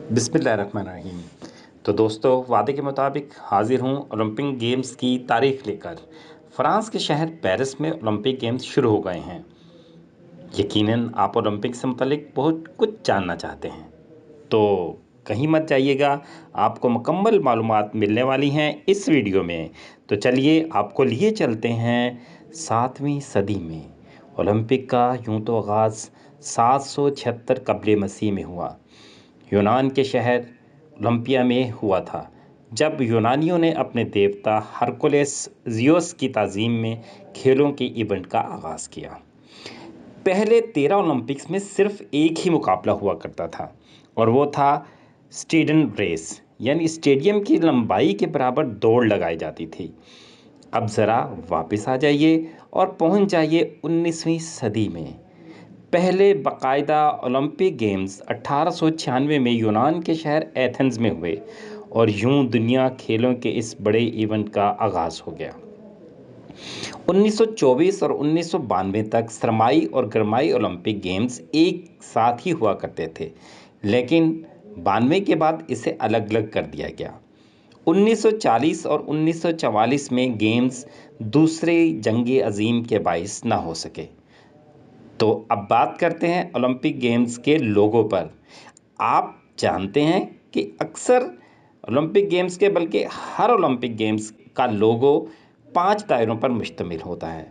बिस्मिल्लाहिर्रहमानिर्रहीम। तो दोस्तों, वादे के मुताबिक हाजिर हूँ ओलंपिक गेम्स की तारीख लेकर। फ्रांस के शहर पेरिस में ओलंपिक गेम्स शुरू हो गए हैं। यकीनन आप ओलंपिक से मुतल्लिक बहुत कुछ जानना चाहते हैं, तो कहीं मत जाइएगा। आपको मुकम्मल मालूमात मिलने वाली हैं इस वीडियो में। तो चलिए आपको लिए चलते हैं 7वीं सदी में। ओलंपिक का यूं तो आगाज़ 776 कबल मसीह में हुआ। यूनान के शहर ओलंपिया में हुआ था, जब यूनानियों ने अपने देवता हरकुलिस ज़ियोस की ताज़ीम में खेलों के इवेंट का आगाज़ किया। पहले 13 ओलंपिक्स में सिर्फ एक ही मुकाबला हुआ करता था, और वो था स्टेडियम रेस, यानी स्टेडियम की लंबाई के बराबर दौड़ लगाई जाती थी। अब ज़रा वापस आ जाइए और पहुंच जाइए 19वीं सदी में। पहले बाकायदा ओलंपिक गेम्स 1896 में यूनान के शहर एथेंस में हुए, और यूं दुनिया खेलों के इस बड़े इवेंट का आगाज़ हो गया। 1924 और 1992 तक सरमाई और गरमाई ओलंपिक गेम्स एक साथ ही हुआ करते थे, लेकिन 92 के बाद इसे अलग अलग कर दिया गया। 1940 और 1944 में गेम्स दूसरे जंग अजीम के बाइस ना हो सके। तो अब बात करते हैं ओलंपिक गेम्स के लोगों पर। आप जानते हैं कि अक्सर ओलंपिक गेम्स के, बल्कि हर ओलंपिक गेम्स का लोगो 5 दायरों पर मुश्तमिल होता है।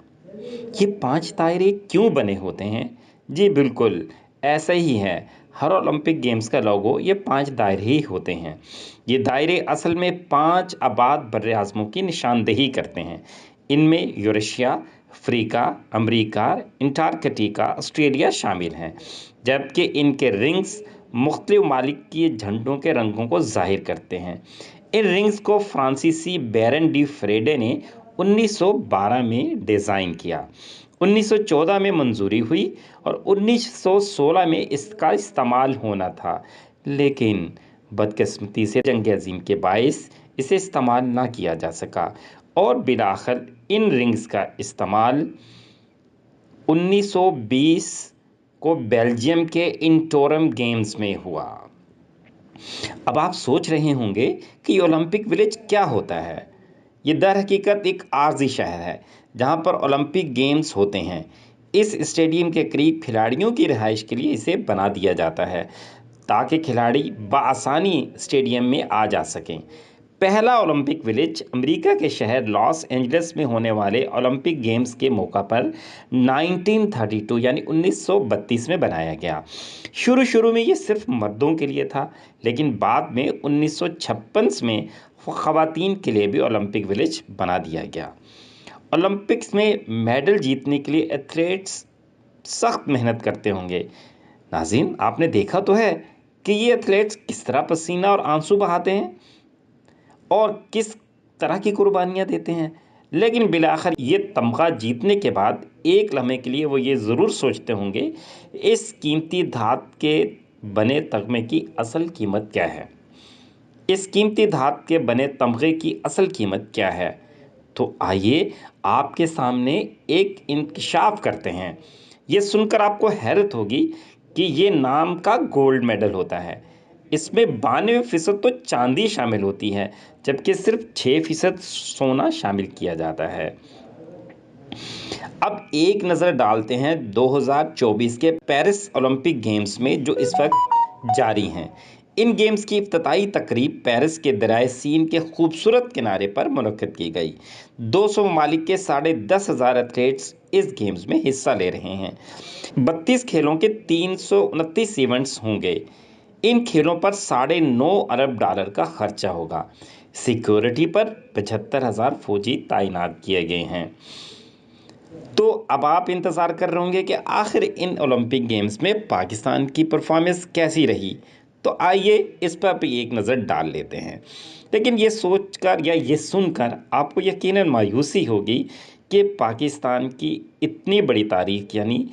ये 5 दायरे क्यों बने होते हैं? जी बिल्कुल, ऐसा ही है। हर ओलंपिक गेम्स का लोगो ये 5 दायरे ही होते हैं। ये दायरे असल में 5 आबाद बर्र-ए-आज़मों की निशानदेही करते हैं। इनमें यूरेशिया, अफ्रीका, अमरीका, अंटार्कटिका, ऑस्ट्रेलिया शामिल हैं, जबकि इनके रिंग्स मुख्तलिफ ममालिक के झंडों के रंगों को ज़ाहिर करते हैं। इन रिंग्स को फ्रांसीसी बैरन डी फ्रेडे ने 1912 में डिज़ाइन किया। 1914 में मंजूरी हुई और 1916 में इसका इस्तेमाल होना था, लेकिन बदकिस्मती से जंग अजीम के बाइस इसे इस्तेमाल ना किया जा सका, और बिलाखिर इन रिंग्स का इस्तेमाल 1920 को बेल्जियम के इंटोरम गेम्स में हुआ। अब आप सोच रहे होंगे कि ओलंपिक विलेज क्या होता है। ये दर हकीकत एक आर्जी शहर है जहां पर ओलंपिक गेम्स होते हैं। इस स्टेडियम के करीब खिलाड़ियों की रिहाइश के लिए इसे बना दिया जाता है, ताकि खिलाड़ी बआसानी स्टेडियम में आ जा सकें। पहला ओलंपिक विलेज अमेरिका के शहर लॉस एंजलिस में होने वाले ओलंपिक गेम्स के मौका पर 1932 यानी 1932 में बनाया गया। शुरू शुरू में ये सिर्फ मर्दों के लिए था, लेकिन बाद में 1956 में ख़वातीन के लिए भी ओलंपिक विलेज बना दिया गया। ओलंपिक्स में मेडल जीतने के लिए एथलीट्स सख्त मेहनत करते होंगे। नाज़रीन, आपने देखा तो है कि ये एथलीट्स किस तरह पसीना और आंसू बहाते हैं और किस तरह की कुर्बानियाँ देते हैं, लेकिन बिलाखिर ये तमगा जीतने के बाद एक लम्हे के लिए वो ये ज़रूर सोचते होंगे, इस कीमती धात के बने तगमे की असल कीमत क्या है। इस कीमती धात के बने तमगे की असल कीमत क्या है? तो आइए आपके सामने एक इंकशाफ करते हैं। ये सुनकर आपको हैरत होगी कि ये नाम का गोल्ड मेडल होता है। इसमें 92% तो चांदी शामिल होती है, जबकि सिर्फ 6% सोना शामिल किया जाता है। अब एक नज़र डालते हैं 2024 के पेरिस ओलंपिक गेम्स में, जो इस वक्त जारी हैं। इन गेम्स की इफ्तिताई तकरीब पेरिस के दरियाए सीन के खूबसूरत किनारे पर मुनक्किद की गई। 200 ममालिक के 10,500 एथलीट्स इस गेम्स में हिस्सा ले रहे हैं। 32 खेलों के 329 इवेंट्स होंगे। इन खेलों पर $9.5 अरब का खर्चा होगा। सिक्योरिटी पर 75,000 फौजी तैनात किए गए हैं। तो अब आप इंतज़ार कर रहे होंगे कि आखिर इन ओलंपिक गेम्स में पाकिस्तान की परफॉर्मेंस कैसी रही। तो आइए इस पर भी एक नज़र डाल लेते हैं। लेकिन ये सोचकर या ये सुनकर आपको यकीनन मायूसी होगी कि पाकिस्तान की इतनी बड़ी तारीख यानी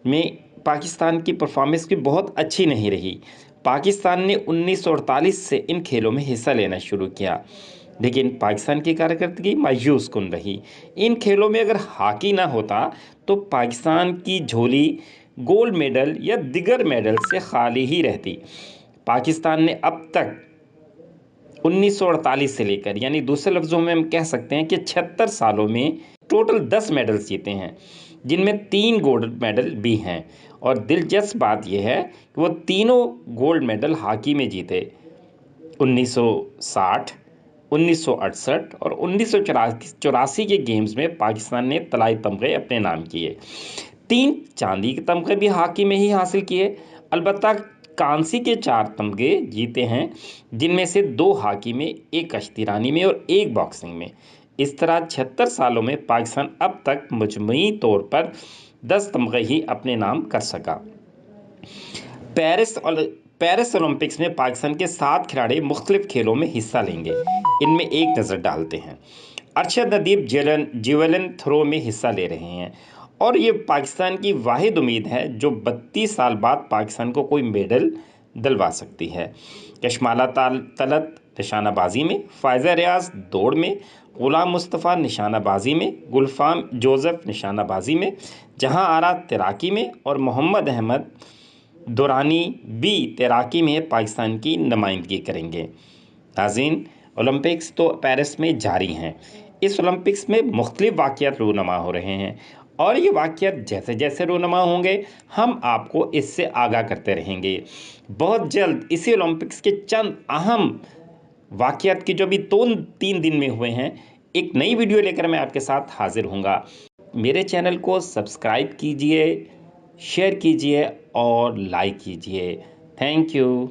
में पाकिस्तान की परफॉर्मेंस भी बहुत अच्छी नहीं रही। पाकिस्तान ने 1948 से इन खेलों में हिस्सा लेना शुरू किया, लेकिन पाकिस्तान की कारकर्दगी मायूस कुन रही। इन खेलों में अगर हॉकी ना होता तो पाकिस्तान की झोली गोल्ड मेडल या दिगर मेडल से खाली ही रहती। पाकिस्तान ने अब तक 1948 से लेकर, यानी दूसरे लफ्ज़ों में हम कह सकते हैं कि 76 सालों में टोटल 10 मेडल्स जीते हैं, जिनमें 3 गोल्ड मेडल भी हैं। और दिलचस्प बात यह है कि वो तीनों गोल्ड मेडल हॉकी में जीते। 1960, 1968 और 1984 के गेम्स में पाकिस्तान ने तलाई तमगे अपने नाम किए। 3 चांदी के तमगे भी हॉकी में ही हासिल किए। अलबत्ता कांसी के 4 तमगे जीते हैं, जिनमें से 2 हॉकी में, 1 कश्तीरानी में और 1 बॉक्सिंग में। इस तरह 76 सालों में पाकिस्तान अब तक मजमूई तौर पर 10 तमगे ही अपने नाम कर सका। पेरिस ओलंपिक्स में पाकिस्तान के 7 खिलाड़ी मुख्तलिफ खेलों में हिस्सा लेंगे। इनमें एक नज़र डालते हैं। अरशद नदीम जेवलिन थ्रो में हिस्सा ले रहे हैं और ये पाकिस्तान की वाहिद उम्मीद है जो 32 साल बाद पाकिस्तान को कोई मेडल दिलवा सकती है। कशमाला तलत निशानाबाजी में, फ़ायज़ा रियाज दौड़ में, ग़ुलाम मुस्तफ़ा निशानाबाजी में, गुलफाम जोसेफ निशानाबाजी में, जहां आरा तैराकी में और मोहम्मद अहमद दुरानी भी तैराकी में पाकिस्तान की नुमाइंदगी करेंगे। नाज़रीन, ओलंपिक्स तो पेरिस में जारी हैं। इस ओलंपिक्स में मुख्तलिफ वाक़यात रूनुमा हो रहे हैं और ये वाक़यात जैसे जैसे रूनुमा होंगे हम आपको इससे आगाह करते रहेंगे। बहुत जल्द इसी ओलंपिक्स के चंद अहम वाक़यात की जो भी 3 दिन में हुए हैं, एक नई वीडियो लेकर मैं आपके साथ हाजिर हूँगा। मेरे चैनल को सब्सक्राइब कीजिए, शेयर कीजिए और लाइक कीजिए। Thank you.